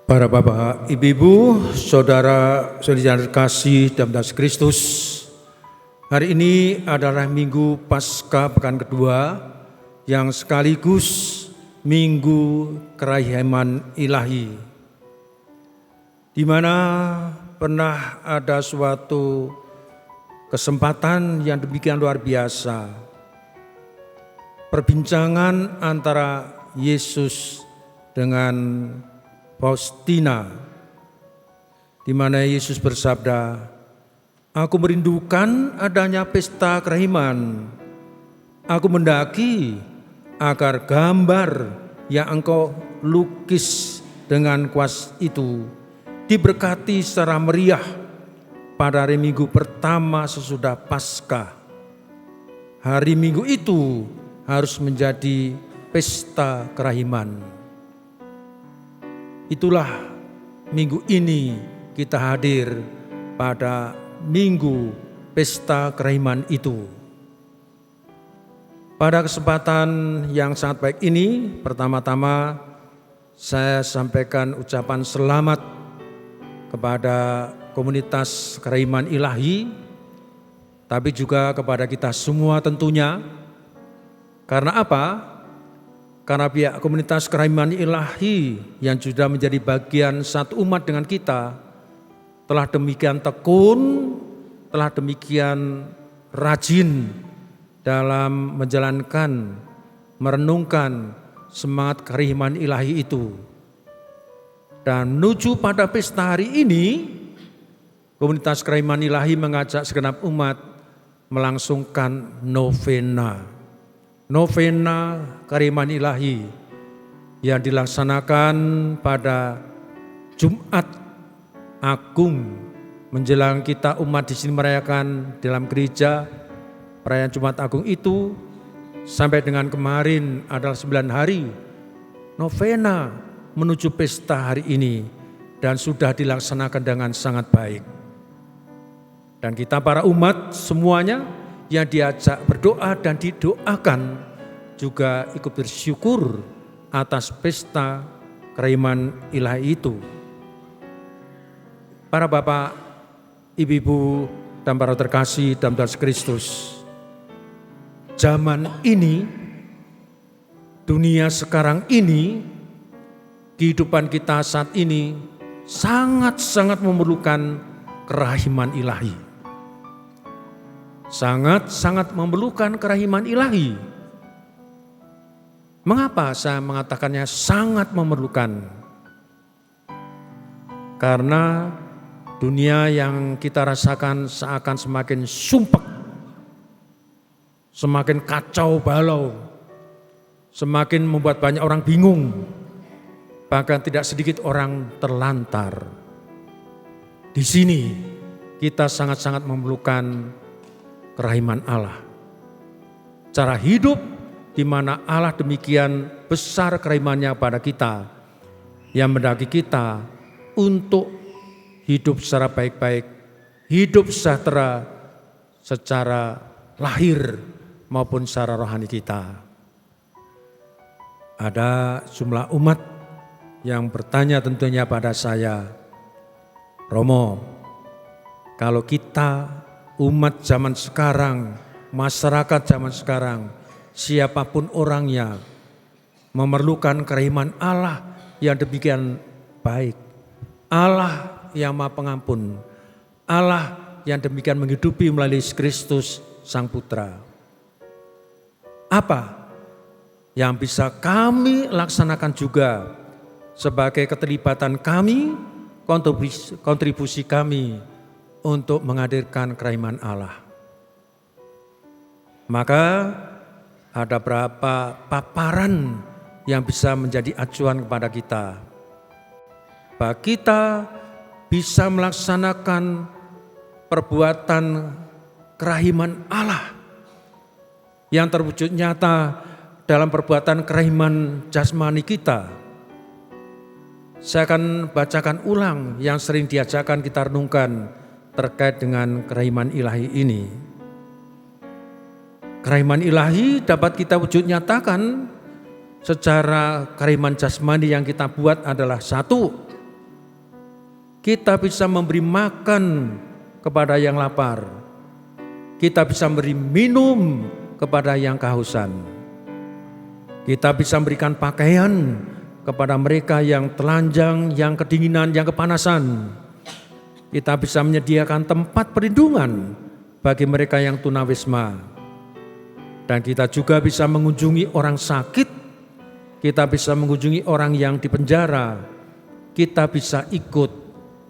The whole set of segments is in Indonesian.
Para bapak, ibu-ibu, saudara-saudari kasih dalam Yesus Kristus, hari ini adalah Minggu Paskah pekan kedua yang sekaligus Minggu Kerahiman Ilahi, di mana pernah ada suatu kesempatan yang demikian luar biasa, perbincangan antara Yesus dengan Faustina, di mana Yesus bersabda, "Aku merindukan adanya pesta kerahiman. Aku mendaki agar gambar yang engkau lukis dengan kuas itu diberkati secara meriah pada hari Minggu pertama sesudah Paskah. Hari Minggu itu harus menjadi pesta kerahiman." Itulah minggu ini kita hadir pada Minggu Pesta Kerahiman itu. Pada kesempatan yang sangat baik ini, pertama-tama saya sampaikan ucapan selamat kepada komunitas Kerahiman Ilahi, tapi juga kepada kita semua tentunya. Karena apa? Karena pihak komunitas Kerahiman Ilahi yang sudah menjadi bagian satu umat dengan kita telah demikian tekun, telah demikian rajin dalam menjalankan, merenungkan semangat Kerahiman Ilahi itu. Dan menuju pada pesta hari ini, komunitas Kerahiman Ilahi mengajak segenap umat melangsungkan novena Kerahiman Ilahi yang dilaksanakan pada Jumat Agung menjelang kita umat di sini merayakan dalam gereja perayaan Jumat Agung itu sampai dengan kemarin adalah 9 hari novena menuju pesta hari ini dan sudah dilaksanakan dengan sangat baik. Dan kita para umat semuanya yang diajak berdoa dan didoakan juga ikut bersyukur atas pesta Kerahiman Ilahi itu. Para bapak, ibu-ibu, dan para terkasih dalam Yesus Kristus, zaman ini, dunia sekarang ini, kehidupan kita saat ini sangat-sangat memerlukan kerahiman ilahi. Sangat-sangat memerlukan kerahiman ilahi. Mengapa saya mengatakannya sangat memerlukan? Karena dunia yang kita rasakan seakan semakin sumpek, semakin kacau balau, semakin membuat banyak orang bingung, bahkan tidak sedikit orang terlantar. Di sini kita sangat-sangat memerlukan kerahiman Allah. Cara hidup di mana Allah demikian besar kerahimannya pada kita, yang mendaki kita untuk hidup secara baik-baik, hidup sejahtera secara lahir maupun secara rohani kita. Ada jumlah umat yang bertanya tentunya pada saya, "Romo, kalau kita umat zaman sekarang, masyarakat zaman sekarang, siapapun orangnya memerlukan kerahiman Allah yang demikian baik. Allah yang Maha Pengampun, Allah yang demikian menghidupi melalui Kristus Sang Putra. Apa yang bisa kami laksanakan juga sebagai keterlibatan kami, kontribusi kami untuk menghadirkan kerahiman Allah?" Maka ada beberapa paparan yang bisa menjadi acuan kepada kita. Bahwa kita bisa melaksanakan perbuatan kerahiman Allah yang terwujud nyata dalam perbuatan kerahiman jasmani kita. Saya akan bacakan ulang yang sering diajarkan kita renungkan terkait dengan kerahiman ilahi ini. Kerahiman ilahi dapat kita wujud nyatakan secara kerahiman jasmani yang kita buat adalah satu, Kita bisa memberi makan kepada yang lapar. Kita bisa memberi minum kepada yang kehausan. Kita bisa memberikan pakaian kepada mereka yang telanjang, yang kedinginan, yang kepanasan. Kita bisa menyediakan tempat perlindungan bagi mereka yang tunawisma. Dan kita juga bisa mengunjungi orang sakit. Kita bisa mengunjungi orang yang dipenjara. Kita bisa ikut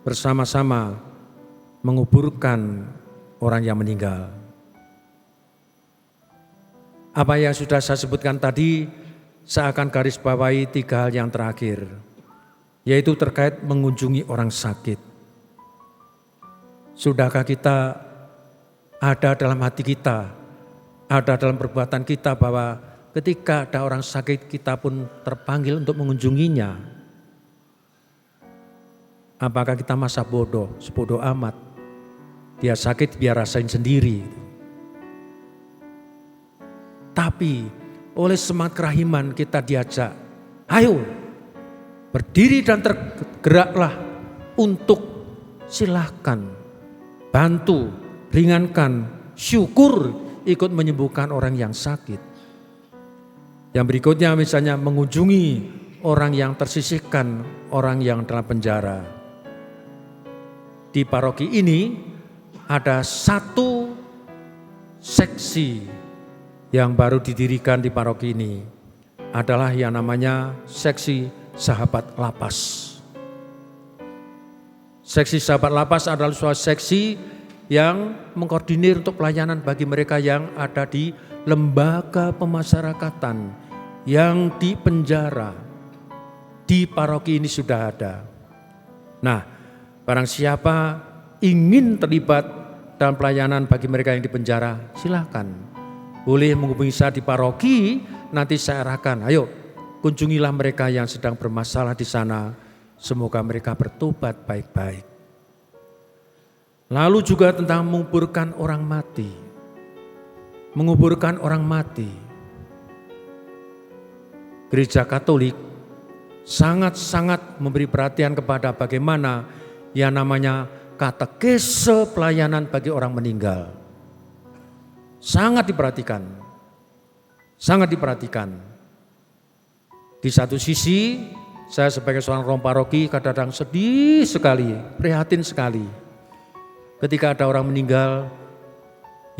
bersama-sama menguburkan orang yang meninggal. Apa yang sudah saya sebutkan tadi, saya akan garis bawahi 3 hal yang terakhir, yaitu terkait mengunjungi orang sakit. Sudahkah kita ada dalam hati kita, ada dalam perbuatan kita bahwa ketika ada orang sakit kita pun terpanggil untuk mengunjunginya? Apakah kita masa bodoh, sebodoh amat? Dia sakit biar rasain sendiri. Tapi oleh semangat kerahiman kita diajak, ayo berdiri dan tergeraklah untuk silahkan bantu, ringankan, syukur ikut menyembuhkan orang yang sakit. Yang berikutnya misalnya mengunjungi orang yang tersisihkan, orang yang dalam penjara. Di paroki ini ada 1 seksi yang baru didirikan di paroki ini, adalah yang namanya seksi sahabat lapas. Seksi sahabat lapas adalah suatu seksi yang mengkoordinir untuk pelayanan bagi mereka yang ada di lembaga pemasyarakatan, yang di penjara. Di paroki ini sudah ada. Nah, barang siapa ingin terlibat dalam pelayanan bagi mereka yang di penjara, silakan. Boleh menghubungi saya di paroki, nanti saya arahkan. Ayo, kunjungilah mereka yang sedang bermasalah di sana. Semoga mereka bertobat baik-baik. Lalu juga tentang menguburkan orang mati. Menguburkan orang mati. Gereja Katolik sangat-sangat memberi perhatian kepada bagaimana yang namanya katekese pelayanan bagi orang meninggal. Sangat diperhatikan. Sangat diperhatikan. Di satu sisi, saya sebagai seorang roh paroki kadang-kadang sedih sekali, prihatin sekali. Ketika ada orang meninggal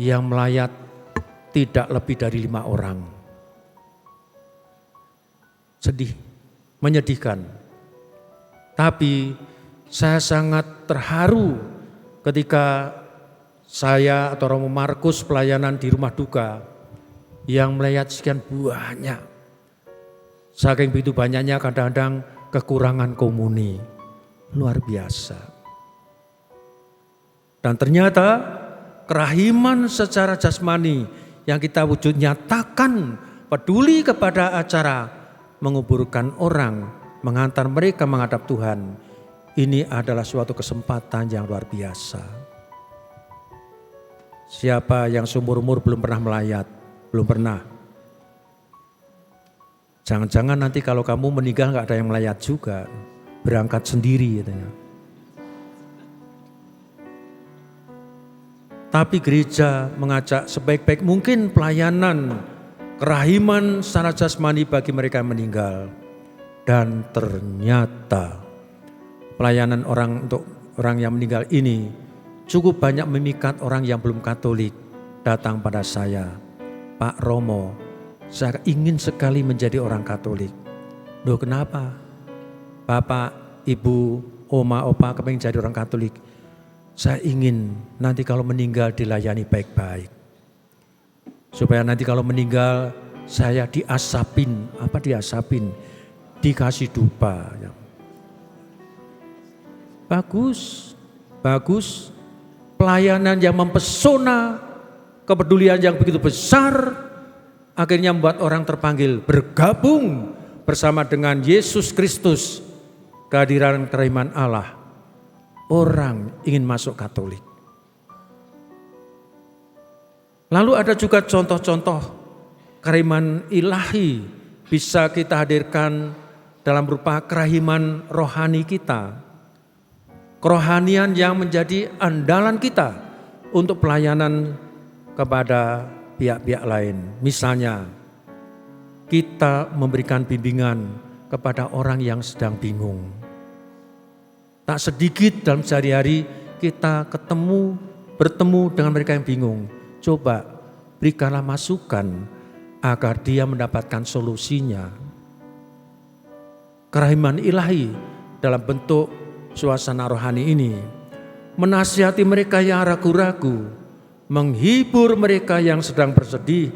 yang melayat tidak lebih dari 5 orang. Sedih, menyedihkan. Tapi saya sangat terharu ketika saya atau Romo Markus pelayanan di rumah duka yang melayat sekian banyak. Saking begitu banyaknya kadang-kadang kekurangan komuni. Luar biasa. Dan ternyata kerahiman secara jasmani yang kita wujud nyatakan peduli kepada acara menguburkan orang, mengantar mereka menghadap Tuhan. Ini adalah suatu kesempatan yang luar biasa. Siapa yang seumur-umur belum pernah melayat? Belum pernah. Jangan-jangan nanti kalau kamu meninggal gak ada yang melayat juga. Berangkat sendiri katanya. Tapi gereja mengajak sebaik-baik mungkin pelayanan kerahiman secara jasmani bagi mereka yang meninggal. Dan ternyata pelayanan untuk orang yang meninggal ini cukup banyak memikat orang yang belum Katolik datang pada saya. Pak Romo, saya ingin sekali menjadi orang Katolik. Loh kenapa? Bapak, Ibu, Oma, Opa kepingin jadi orang Katolik. Saya ingin nanti kalau meninggal dilayani baik-baik. Supaya nanti kalau meninggal saya diasapin. Apa diasapin? Dikasih dupa. Bagus, bagus. Pelayanan yang mempesona, kepedulian yang begitu besar, akhirnya membuat orang terpanggil bergabung bersama dengan Yesus Kristus, kehadiran kerahiman Allah. Orang ingin masuk Katolik. Lalu ada juga contoh-contoh kerahiman ilahi bisa kita hadirkan dalam berupa kerahiman rohani kita. kerohanian yang menjadi andalan kita untuk pelayanan kepada pihak-pihak lain. Misalnya, kita memberikan bimbingan kepada orang yang sedang bingung. Tak sedikit dalam sehari-hari kita bertemu dengan mereka yang bingung. Coba berikanlah masukan agar dia mendapatkan solusinya. Kerahiman ilahi dalam bentuk suasana rohani ini menasihati mereka yang ragu-ragu, menghibur mereka yang sedang bersedih,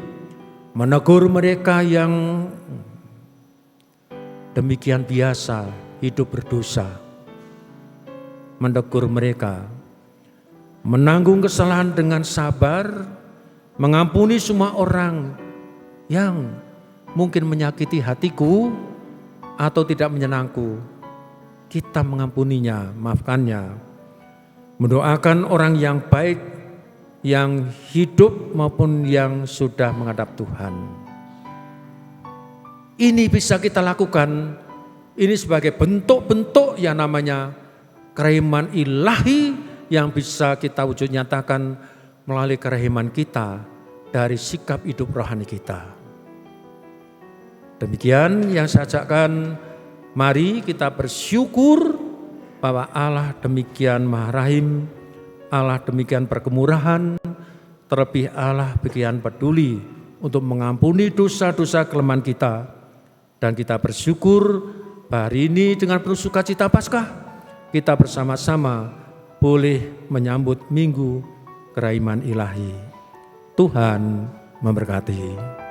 menegur mereka yang demikian biasa hidup berdosa, menegur mereka, menanggung kesalahan dengan sabar, mengampuni semua orang yang mungkin menyakiti hatiku atau tidak menyenangku. Kita mengampuninya, maafkannya. Mendoakan orang yang baik, yang hidup maupun yang sudah menghadap Tuhan. Ini bisa kita lakukan, ini sebagai bentuk-bentuk yang namanya kerahiman ilahi yang bisa kita wujud nyatakan melalui kerahiman kita dari sikap hidup rohani kita. Demikian yang saya ajakkan, mari kita bersyukur bahwa Allah demikian Maha Rahim, Allah demikian berkemurahan, terlebih Allah demikian peduli untuk mengampuni dosa-dosa kelemahan kita. Dan kita bersyukur hari ini dengan penuh sukacita Paskah, kita bersama-sama boleh menyambut Minggu Kerahiman Ilahi. Tuhan memberkati.